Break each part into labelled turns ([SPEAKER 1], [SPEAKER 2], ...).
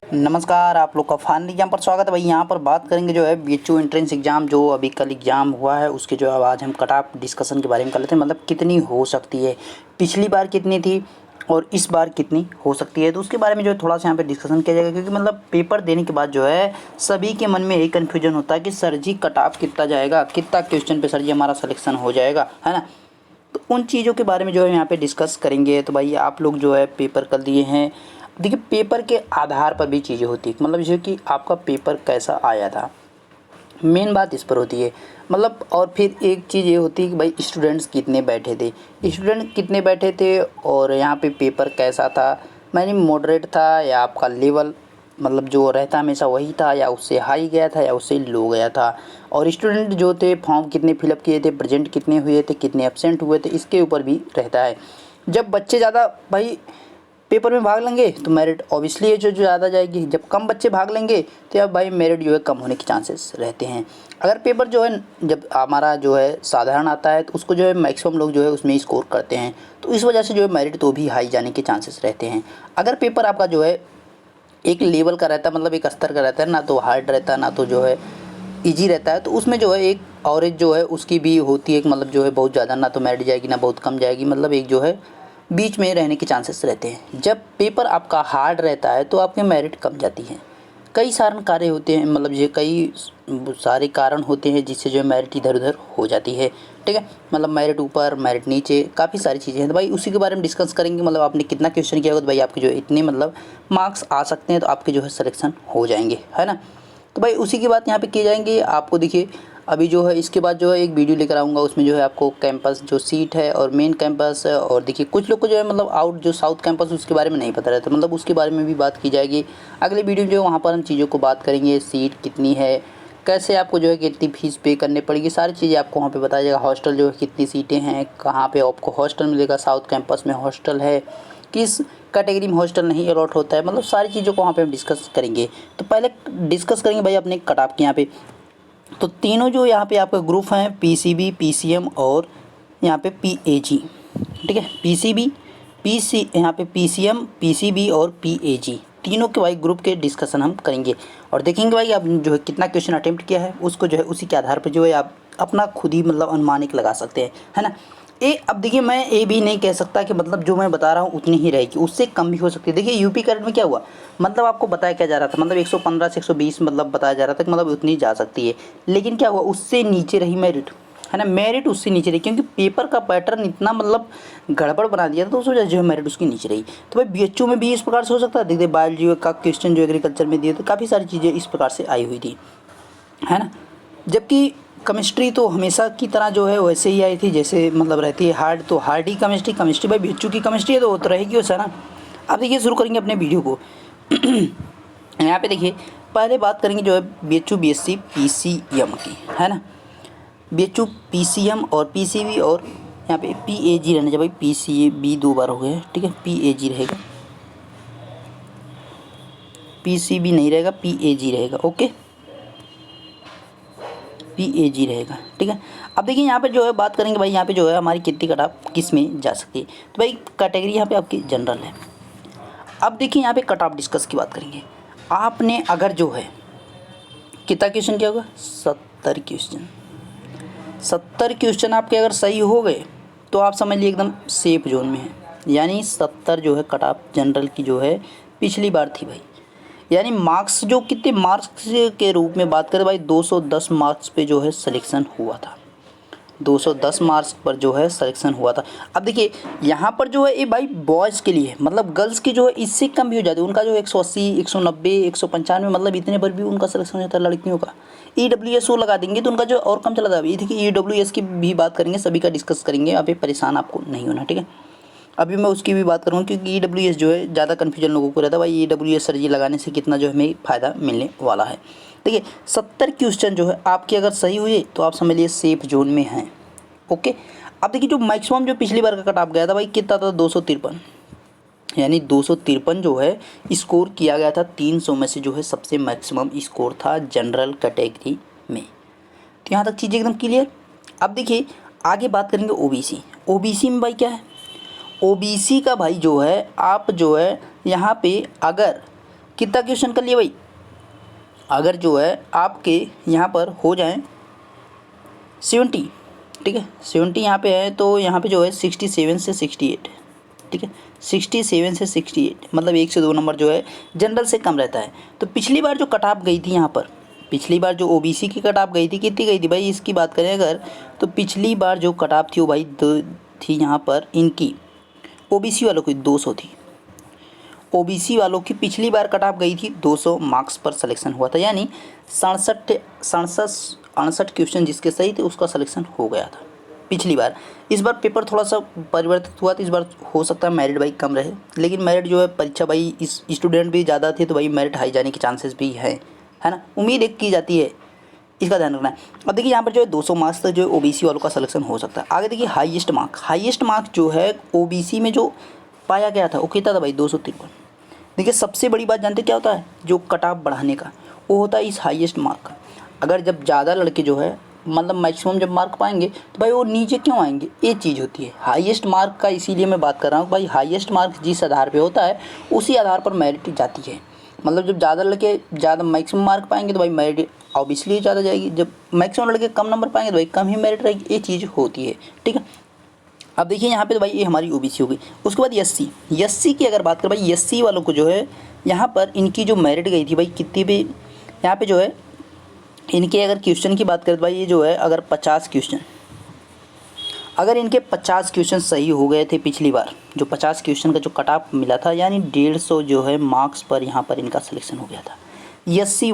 [SPEAKER 1] नमस्कार, आप लोग का फाइनल एग्जाम पर स्वागत है भाई। यहाँ पर बात करेंगे जो है बीएचयू एंट्रेंस एग्ज़ाम जो अभी कल एग्ज़ाम हुआ है उसके जो है आज हम कट ऑफ डिस्कशन के बारे में कर लेते हैं। मतलब कितनी हो सकती है, पिछली बार कितनी थी और इस बार कितनी हो सकती है, तो उसके बारे में जो है थोड़ा सा यहाँ पे डिस्कशन किया जाएगा। क्योंकि मतलब पेपर देने के बाद जो है सभी के मन में यही कन्फ्यूजन होता है कि सर जी कट ऑफ कितना जाएगा, कितना क्वेश्चन पे सर जी हमारा सिलेक्शन हो जाएगा, है ना। तो उन चीज़ों के बारे में जो है यहाँ पे डिस्कस करेंगे। तो भाई आप लोग जो है पेपर कर दिए हैं, देखिए पेपर के आधार पर भी चीज़ें होती है। मतलब जैसे कि आपका पेपर कैसा आया था, मेन बात इस पर होती है। मतलब और फिर एक चीज़ ये होती है कि भाई स्टूडेंट्स कितने बैठे थे, स्टूडेंट कितने बैठे थे और यहाँ पे पेपर कैसा था, मैंने मॉडरेट था या आपका लेवल मतलब जो रहता हमेशा वही था या उससे हाई गया था या उससे लो गया था। और स्टूडेंट जो थे फॉर्म कितने फिलअप किए थे, प्रेजेंट कितने हुए थे, कितने एब्सेंट हुए थे, इसके ऊपर भी रहता है। जब बच्चे ज़्यादा भाई पेपर में भाग लेंगे तो मेरिट ऑब्वियसली है जो ज़्यादा जाएगी। जब कम बच्चे भाग लेंगे तो अब भाई मेरिट जो है कम होने के चांसेस रहते हैं। अगर पेपर जो है जब हमारा जो है साधारण आता है तो उसको जो है मैक्सिमम लोग जो है उसमें स्कोर करते हैं, तो इस वजह से जो है मेरिट तो भी हाई जाने के चांसेस रहते हैं। अगर पेपर आपका जो है एक लेवल का रहता है, मतलब एक स्तर का रहता है, ना तो हार्ड रहता है ना तो जो है ईजी रहता है, तो उसमें जो है एक एवरेज जो है उसकी भी होती है। मतलब जो है बहुत ज़्यादा ना तो मेरिट जाएगी ना बहुत कम जाएगी, मतलब एक जो है बीच में रहने के चांसेस रहते हैं। जब पेपर आपका हार्ड रहता है तो आपके मेरिट कम जाती है। कई सारे कार्य होते हैं, मतलब ये कई सारे कारण होते हैं जिससे जो है मेरिट इधर उधर हो जाती है, ठीक है। मतलब मेरिट ऊपर मेरिट नीचे काफ़ी सारी चीज़ें हैं, तो भाई उसी के बारे में डिस्कस करेंगे। मतलब आपने कितना क्वेश्चन किया होगा तो भाई आपके जो इतने मतलब मार्क्स आ सकते हैं, तो आपके जो है सिलेक्शन हो जाएंगे, है ना। तो भाई उसी की बात यहाँ पे किए जाएंगे। आपको देखिए अभी जो है इसके बाद जो है एक वीडियो लेकर आऊँगा, उसमें जो है आपको कैंपस जो सीट है और मेन कैंपस है, और देखिए कुछ लोग को जो है मतलब आउट जो साउथ कैंपस उसके बारे में नहीं पता रहता, मतलब उसके बारे में भी बात की जाएगी। अगले वीडियो में जो है वहाँ पर हम चीज़ों को बात करेंगे, सीट कितनी है, कैसे आपको जो है कितनी फ़ीस पे करनी पड़ेगी, सारी चीज़ें आपको वहाँ पे बताया जाएगा। हॉस्टल जो है कितनी सीटें हैं, कहाँ पे आपको हॉस्टल मिलेगा, साउथ कैंपस में हॉस्टल है, किस कैटेगरी में हॉस्टल नहीं अलॉट होता है, मतलब सारी चीज़ों को वहाँ पे हम डिस्कस करेंगे। तो पहले डिस्कस करेंगे भाई अपने कट ऑफ के यहाँ पे। तो तीनों जो यहाँ पे आपका ग्रुप हैं पीसीबी, पीसीएम और यहाँ पे पीएजी, ठीक है। पीसीबी, यहाँ पे पीसीएम, पीसीबी और पीएजी तीनों के भाई ग्रुप के डिस्कशन हम करेंगे और देखेंगे भाई आप जो है कितना क्वेश्चन अटेम्प्ट किया है, उसको जो है उसी के आधार पर जो है आप अपना खुद ही मतलब अनुमानिक लगा सकते हैं, है ना। अब देखिए मैं ये भी नहीं कह सकता कि मतलब जो मैं बता रहा हूँ उतनी ही रहेगी, उससे कम भी हो सकती है। देखिए यूपी करंट में क्या हुआ, मतलब आपको बताया क्या जा रहा था, मतलब 115 से 120 मतलब बताया जा रहा था कि मतलब उतनी जा सकती है, लेकिन क्या हुआ उससे नीचे रही मेरिट, है ना। मेरिट उससे नीचे रही क्योंकि पेपर का पैटर्न इतना मतलब गड़बड़ बना दिया था, तो उस वजह से जो है मेरिट उसकी नीचे रही। तो भाई बीएचयू में भी इस प्रकार से हो सकता है। देखिए बायोलॉजी का क्वेश्चन जो एग्रीकल्चर में दिए थे काफ़ी सारी चीज़ें इस प्रकार से आई हुई थी, है ना। जबकि केमिस्ट्री तो हमेशा की तरह जो है वैसे ही आई थी जैसे मतलब रहती है हार्ड, तो हार्ड ही केमिस्ट्री भाई बीएचयू की केमिस्ट्री है तो वो तो रहेगी वैसा ना। अब देखिए शुरू करेंगे अपने वीडियो को। यहाँ पे देखिए पहले बात करेंगे जो है बीएचयू बीएससी पीसीएम की, है ना। बीएचयू पीसीएम और पीसीबी और यहाँ पे पीएजी रहना चाहिए भाई, पीसीबी दो बार हो गया, ठीक है। पीएजी रहेगा, पीसीबी नहीं रहेगा, पीएजी रहेगा, ओके, पीएजी रहेगा, ठीक है। अब देखिए यहाँ पे जो है बात करेंगे भाई यहाँ पे जो है हमारी कितनी कट ऑफ किस में जा सकती है, तो भाई कैटेगरी यहाँ पे आपकी जनरल है। अब देखिए यहाँ पे कट ऑफ डिस्कस की बात करेंगे। आपने अगर जो है कितना क्वेश्चन किया होगा, 70 क्वेश्चन, 70 क्वेश्चन आपके अगर सही हो गए तो आप समझ लीजिए एकदम सेफ जोन में है। यानी 70 जो है कट ऑफ जनरल की जो है पिछली बार थी भाई। यानी मार्क्स जो कितने मार्क्स के रूप में बात करें भाई 210 मार्क्स पे जो है सिलेक्शन हुआ था, 210 मार्क्स पर जो है सिलेक्शन हुआ था। अब देखिए यहाँ पर जो है ये भाई बॉयज़ के लिए है, मतलब गर्ल्स की जो है इससे कम भी हो जाती है, उनका जो 180, 190, 195 मतलब इतने पर भी उनका सिलेक्शन हो जाता है लड़कियों का। EWS वो लगा देंगे तो उनका जो और कम चला जाएगा। ये देखिए EWS की भी बात करेंगे, सभी का डिस्कस करेंगे, अभी परेशान आपको नहीं होना, ठीक है। अभी मैं उसकी भी बात करूँगा क्योंकि EWS जो है ज़्यादा कन्फ्यूजन लोगों को रहता है भाई EWS सर जी लगाने से कितना जो हमें फ़ायदा मिलने वाला है। देखिए 70 क्वेश्चन जो है आपके अगर सही हुए तो आप समझ लीजिए सेफ जोन में हैं, ओके। अब देखिए जो मैक्सिमम जो पिछली बार का कट ऑफ गया था भाई कितना था, 253, यानी 253 जो है स्कोर किया गया था 300 में से जो है सबसे मैक्सिमम स्कोर था जनरल कैटेगरी में। तो यहाँ तक चीज़ें एकदम क्लियर। अब देखिए आगे बात करेंगे ओबीसी। ओबीसी में भाई क्या है, ओबीसी का भाई जो है आप जो है यहाँ पे अगर कितना क्वेश्चन कर लिए भाई, अगर जो है आपके यहाँ पर हो जाए 70, ठीक है 70 यहाँ पे है, तो यहाँ पे जो है 67 से 68, ठीक है 67 से 68 मतलब 1 से 2 नंबर जो है जनरल से कम रहता है। तो पिछली बार जो कट ऑफ गई थी यहाँ पर, पिछली बार जो ओबीसी की कट ऑफ गई थी कितनी गई थी भाई, इसकी बात करें अगर, तो पिछली बार जो कट ऑफ थी वो भाई थी यहाँ पर इनकी ओबीसी वालों की 200 थी। ओबीसी वालों की पिछली बार कट ऑफ गई थी 200 मार्क्स पर सिलेक्शन हुआ था, यानी 68 क्वेश्चन जिसके सही थे उसका सिलेक्शन हो गया था पिछली बार। इस बार पेपर थोड़ा सा परिवर्तित हुआ, तो इस बार हो सकता है मेरिट भाई कम रहे, लेकिन मेरिट जो है परीक्षा भाई इस स्टूडेंट भी ज़्यादा थे तो भाई मेरिट हाई जाने के चांसेस भी है ना, उम्मीद एक की जाती है, इसका ध्यान रखना है। अब देखिए यहाँ पर जो है 200 मार्क्स तक जो है ओबीसी वालों का सिलेक्शन हो सकता है। आगे देखिए हाईएस्ट मार्क जो है ओबीसी में जो पाया गया था वो कितना था भाई 253। देखिए सबसे बड़ी बात जानते क्या होता है, जो कट ऑफ बढ़ाने का वो होता है इस हाईएस्ट मार्क का। अगर जब ज़्यादा लड़के जो है मतलब मैक्सिमम जब मार्क पाएंगे तो भाई वो नीचे क्यों आएंगे, ये चीज़ होती है हाईएस्ट मार्क का। इसीलिए मैं बात कर रहा हूँ भाई, हाईएस्ट मार्क जिस आधार पे होता है उसी आधार पर मेरिट जाती है। मतलब जब ज़्यादा लड़के ज़्यादा मैक्सिमम मार्क पाएंगे तो भाई मेरिट ऑब्वियसली ज़्यादा जाएगी, जब मैक्सिमम लड़के कम नंबर पाएंगे तो भाई कम ही मेरिट रहेगी, ये चीज़ होती है, ठीक है। अब देखिए यहाँ पे तो भाई ये हमारी ओबीसी हो गई। उसके बाद एससी की अगर बात करें भाई, एससी वालों को जो है यहाँ पर इनकी जो मेरिट गई थी भाई कितनी भी, यहाँ पे जो है इनके अगर क्वेश्चन की बात करें तो भाई ये जो है अगर 50 क्वेश्चन, अगर इनके 50 क्वेश्चन सही हो गए थे पिछली बार, जो 50 क्वेश्चन का जो कट ऑफ मिला था, यानी 150 जो है मार्क्स पर यहाँ पर इनका सिलेक्शन हो गया था। एससी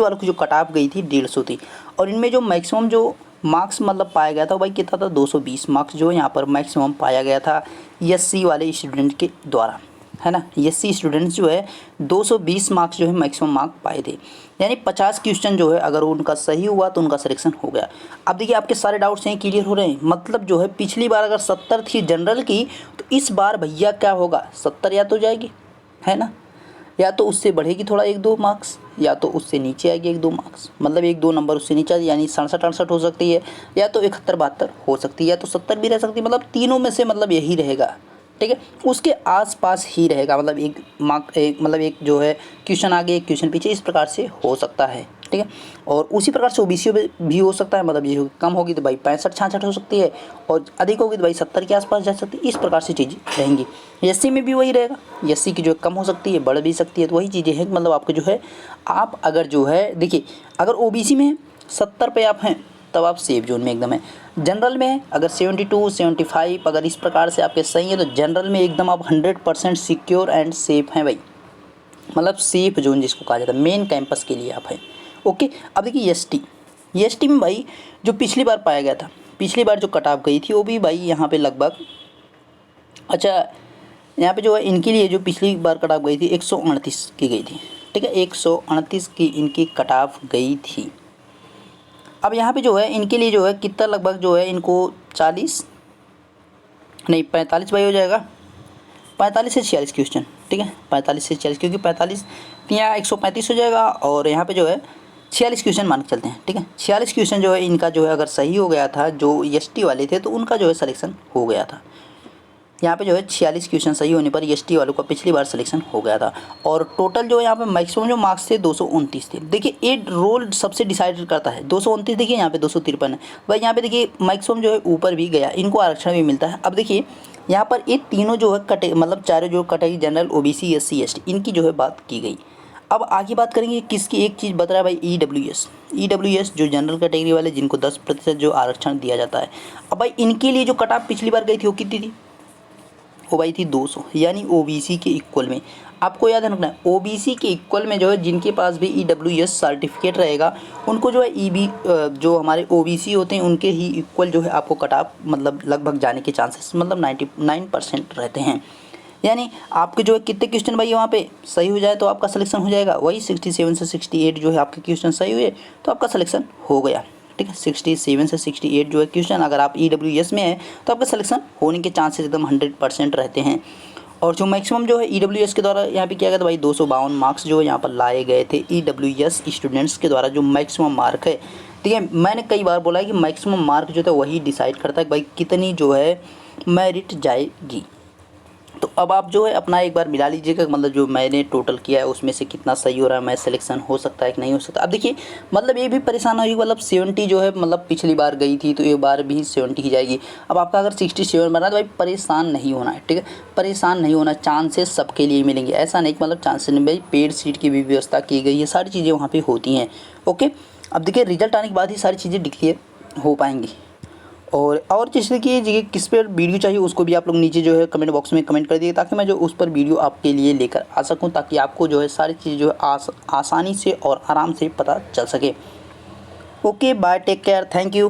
[SPEAKER 1] वालों की जो कट ऑफ गई थी 150 थी, और इनमें जो मैक्सिमम जो मार्क्स मतलब पाया गया था भाई कितना था 220 मार्क्स जो यहाँ पर मैक्सिमम पाया गया था एससी वाले स्टूडेंट के द्वारा, है ना। एससी स्टूडेंट्स जो है 220 मार्क्स जो है मैक्सिमम मार्क पाए थे, यानी 50 क्वेश्चन जो है अगर उनका सही हुआ तो उनका सिलेक्शन हो गया। अब देखिए आपके सारे डाउट्स हैं क्लियर हो रहे हैं, मतलब जो है पिछली बार अगर 70 थी जनरल की, तो इस बार भैया क्या होगा 70 या तो जाएगी, है ना, या तो उससे बढ़ेगी थोड़ा 1-2 मार्क्स, या तो उससे नीचे आएगी 1-2 मार्क्स, मतलब 1-2 नंबर उससे नीचे यानी 67-68 हो सकती है, या तो 71-72 हो सकती है, या तो 70 भी रह सकती है, मतलब तीनों में से मतलब यही रहेगा, ठीक है, उसके आसपास ही रहेगा, मतलब एक मार्क मतलब एक जो है क्वेश्चन आगे एक क्वेश्चन पीछे, इस प्रकार से हो सकता है, ठीक है। और उसी प्रकार से ओबीसी भी हो सकता है, मतलब ये कम होगी तो भाई 65-66 हो सकती है, और अधिक होगी तो भाई 70 के आसपास जा सकती है, इस प्रकार से चीज़ें रहेंगी। एससी में भी वही रहेगा, एससी की जो कम हो सकती है बढ़ भी सकती है, तो वही चीज़ें हैं, मतलब आपको जो है आप अगर जो है देखिए अगर ओबीसी में 70 पे आप हैं तब आप सेफ जोन में एकदम है। जनरल में अगर 72-75 अगर इस प्रकार से आपके सही है तो जनरल में एकदम आप 100% सिक्योर एंड सेफ हैं भाई, मतलब सेफ जोन जिसको कहा जाता है, मेन कैंपस के लिए आप हैं, ओके। अब देखिए एसटी में भाई जो पिछली बार पाया गया था, पिछली बार जो कट ऑफ गई थी वो भी भाई यहाँ पे लगभग, अच्छा यहाँ पे जो है इनके लिए जो पिछली बार कट ऑफ गई थी 138 की गई थी, ठीक है 138 की इनकी कट ऑफ गई थी। अब यहाँ पे जो है इनके लिए जो है कितना लगभग जो है इनको 40 नहीं 45 भाई हो जाएगा, 45 से 46 क्वेश्चन, ठीक है 45 से 46, क्योंकि 45 यहाँ 135 हो जाएगा, और यहाँ पे जो है 46 क्वेश्चन मान के चलते हैं, ठीक है 46 क्वेश्चन जो है इनका जो है अगर सही हो गया था, जो एसटी वाले थे तो उनका जो है सिलेक्शन हो गया था। यहाँ पे जो है 46 क्वेश्चन सही होने पर एसटी वालों का पिछली बार सिलेक्शन हो गया था, और टोटल जो है यहाँ पे मैक्सिमम जो मार्क्स थे 229 थे। देखिए ये रोल सबसे डिसाइड करता है, 229 देखिए यहाँ पे 253 है भाई, यहाँ पे देखिए मैक्सिमम जो है ऊपर भी गया, इनको आरक्षण भी मिलता है। अब देखिए यहाँ पर ये तीनों जो है कटे मतलब चारों जो category general OBC SC ST इनकी जो है बात की गई। अब आगे बात करेंगे किसकी, एक चीज़ बता रहा है भाई ईडब्ल्यूएस जो जनरल कैटेगरी वाले जिनको 10% जो आरक्षण दिया जाता है। अब भाई इनके लिए जो कट ऑफ पिछली बार गई थी वो कितनी थी, वो भाई थी 200, यानी ओबीसी के इक्वल में। आपको याद रखना है ओबीसी के इक्वल में जो है जिनके पास भी ईडब्ल्यूएस सर्टिफिकेट रहेगा उनको जो है ईबी जो हमारे ओबीसी होते हैं उनके ही इक्वल जो है आपको कट ऑफ मतलब लगभग जाने के चांसेस मतलब 99% रहते हैं। यानी आपके जो है कितने क्वेश्चन भाई वहाँ पे सही हो जाए तो आपका सिलेक्शन हो जाएगा, वही 67 से 68 जो है आपके क्वेश्चन सही हुए तो आपका सिलेक्शन हो गया, ठीक है 67 से 68 जो है क्वेश्चन अगर आप ईडब्ल्यूएस में है तो आपका सिलेक्शन होने के चांसेस एकदम 100% रहते हैं। और जो मैक्सिमम जो है ईडब्ल्यूएस के द्वारा यहाँ पे किया गया था भाई 252 मार्क्स जो यहाँ पर लाए गए थे ईडब्ल्यूएस स्टूडेंट्स के द्वारा, जो मैक्सिमम मार्क है, ठीक है। मैंने कई बार बोला है कि मैक्सिमम मार्क जो था वही डिसाइड करता है भाई कितनी जो है मेरिट जाएगी, तो अब आप जो है अपना एक बार मिला लीजिएगा, मतलब जो मैंने टोटल किया है उसमें से कितना सही हो रहा है, मैं सिलेक्शन हो सकता है कि नहीं हो सकता। अब देखिए मतलब ये भी परेशान होगी, मतलब 70 जो है मतलब पिछली बार गई थी तो एक बार भी 70 ही जाएगी। अब आपका अगर 67 बना तो भाई परेशान नहीं होना है, ठीक है, परेशान नहीं होना। चांसेस सबके लिए मिलेंगे, ऐसा नहीं कि मतलब चांसेस नहीं, भाई पेड सीट की भी व्यवस्था की गई है, सारी चीज़ें वहाँ पर होती हैं। ओके, अब देखिए रिजल्ट आने के बाद ही सारी चीज़ें डिक्लेयर हो पाएंगी। और जैसे कि ये किस पर वीडियो चाहिए उसको भी आप लोग नीचे जो है कमेंट बॉक्स में कमेंट कर दिए, ताकि मैं जो उस पर वीडियो आपके लिए लेकर आ सकूं, ताकि आपको जो है सारी चीज़ जो है आसानी से और आराम से पता चल सके। Okay bye, take care, thank you.